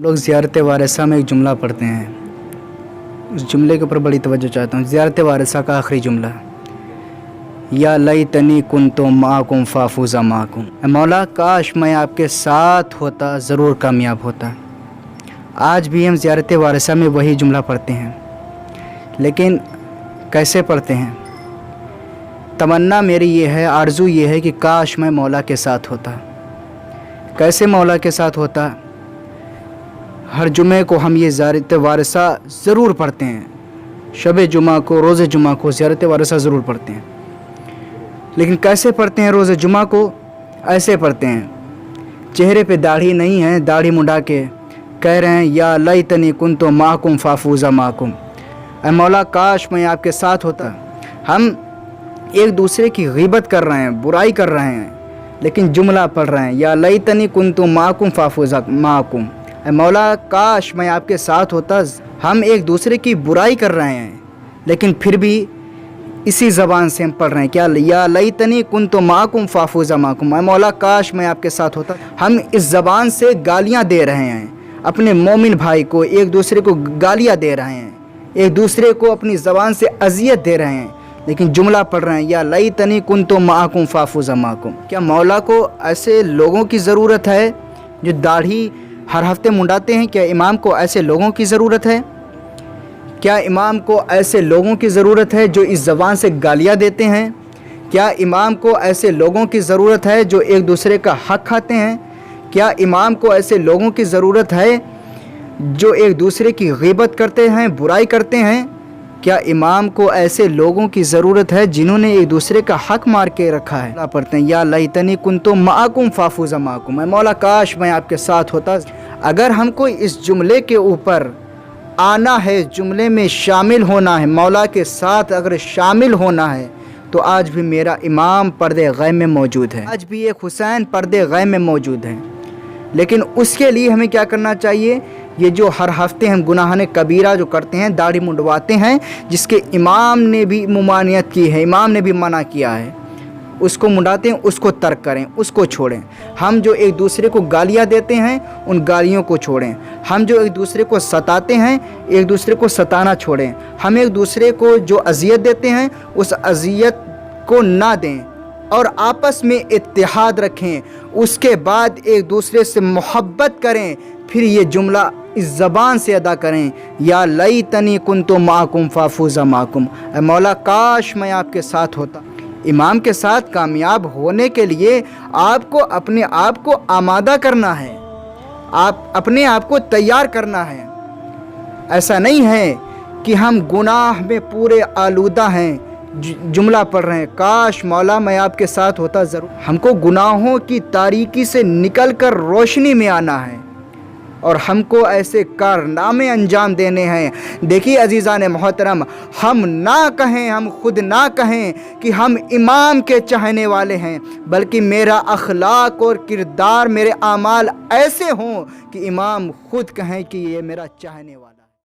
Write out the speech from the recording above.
लोग ज़ियारत वारिसा में एक जुमला पढ़ते हैं, उस जुमले के ऊपर बड़ी तवज्जो चाहता हूँ। ज़ियारत वारिसा का आखिरी जुमला, या लैतनी कुन्तु माकुम फाफूज़ा माकुम। मौला काश मैं आपके साथ होता, ज़रूर कामयाब होता। आज भी हम ज़ियारत वारिसा में वही जुमला पढ़ते हैं, लेकिन कैसे पढ़ते हैं? तमन्ना मेरी ये है, आरज़ू ये है कि काश मैं मौला के साथ होता। कैसे मौला के साथ होता? हर जुमे को हम ये ज़ियारत वारिसा ज़रूर पढ़ते हैं, शब जुमा को, रोज़े जुमा को ज़ियारत वारिसा ज़रूर पढ़ते हैं। लेकिन कैसे पढ़ते हैं? रोज़े जुमा को ऐसे पढ़ते हैं, चेहरे पे दाढ़ी नहीं है, दाढ़ी मुंडा के कह रहे हैं या लैतनी कुन्तु माकुम फाफूज़ा माकुम। ऐ मौला काश मैं आपके साथ होता। हम एक दूसरे की ग़ीबत कर रहे हैं, बुराई कर रहे हैं, लेकिन जुमला पढ़ रहे हैं या लैतनी कुन्तु माकुम फाफूज़ा माकुम। ऐ मौला काश मैं आपके साथ होता। हम एक दूसरे की बुराई कर रहे हैं, लेकिन फिर भी इसी ज़बान से हम पढ़ रहे हैं क्या, या लैतनी कुन्तु माकुम फाफूज़ा माकुम। ऐ मौला काश मैं आपके साथ होता। हम इस ज़बान से गालियाँ दे रहे हैं, अपने मोमिन भाई को एक दूसरे को गालियाँ दे रहे हैं, एक दूसरे को अपनी ज़बान से अज़ियत दे रहे हैं, लेकिन जुमला पढ़ रहे हैं या लैतनी कुन्तु माकुम फाफूज़ा माकुम। क्या मौला को ऐसे लोगों की ज़रूरत है जो दाढ़ी हर हफ्ते मुंडाते हैं? क्या इमाम को ऐसे लोगों की ज़रूरत है? क्या इमाम को ऐसे लोगों की ज़रूरत है जो इस ज़बान से गालियाँ देते हैं? क्या इमाम को ऐसे लोगों की ज़रूरत है जो एक दूसरे का हक़ खाते हैं? क्या इमाम को ऐसे लोगों की ज़रूरत है जो एक दूसरे की ग़ीबत करते हैं, बुराई करते हैं? क्या इमाम को ऐसे लोगों की ज़रूरत है जिन्होंने एक दूसरे का हक़ मार के रखा है? पढ़ते हैं या लैतनी कुन्तु माकुम फाफूज़ा माकुम। मैं मौला काश मैं आपके साथ होता। अगर हमको इस जुमले के ऊपर आना है, जुमले में शामिल होना है, मौला के साथ अगर शामिल होना है, तो आज भी मेरा इमाम पर्दे गैब में मौजूद है, आज भी एक हुसैन पर्दे गैब में मौजूद है। लेकिन उसके लिए हमें क्या करना चाहिए? ये जो हर हफ्ते हम गुनाह कबीरा जो करते हैं, दाढ़ी मुंडवाते हैं, जिसके इमाम ने भी मुमानियत की है, इमाम ने भी मना किया है, उसको मुंडाते हैं, उसको तर्क करें, उसको छोड़ें। हम जो एक दूसरे को गालियां देते हैं, उन गालियों को छोड़ें। हम जो एक दूसरे को सताते हैं, एक दूसरे को सताना छोड़ें। हम एक दूसरे को जो अज़ियत देते हैं, उस अज़ियत को ना दें और आपस में इत्तेहाद रखें। उसके बाद एक दूसरे से मोहब्बत करें, फिर ये जुमला इस ज़बान से अदा करें या लैतनी कुन्तु माकुम फाफूज़ा माकुम। ऐ मौला काश मैं आपके साथ होता। इमाम के साथ कामयाब होने के लिए आपको अपने आप को आमादा करना है, आप अपने आप को तैयार करना है। ऐसा नहीं है कि हम गुनाह में पूरे आलूदा हैं, जुमला पढ़ रहे हैं काश मौला मैं आपके साथ होता ज़रूर। हमको गुनाहों की तारीकी से निकलकर रोशनी में आना है और हमको ऐसे कारनामे अंजाम देने हैं। देखिए अज़ीज़ान मोहतरम, हम ना कहें, हम खुद ना कहें कि हम इमाम के चाहने वाले हैं, बल्कि मेरा अखलाक और किरदार, मेरे आमाल ऐसे हों कि इमाम खुद कहें कि ये मेरा चाहने वाला।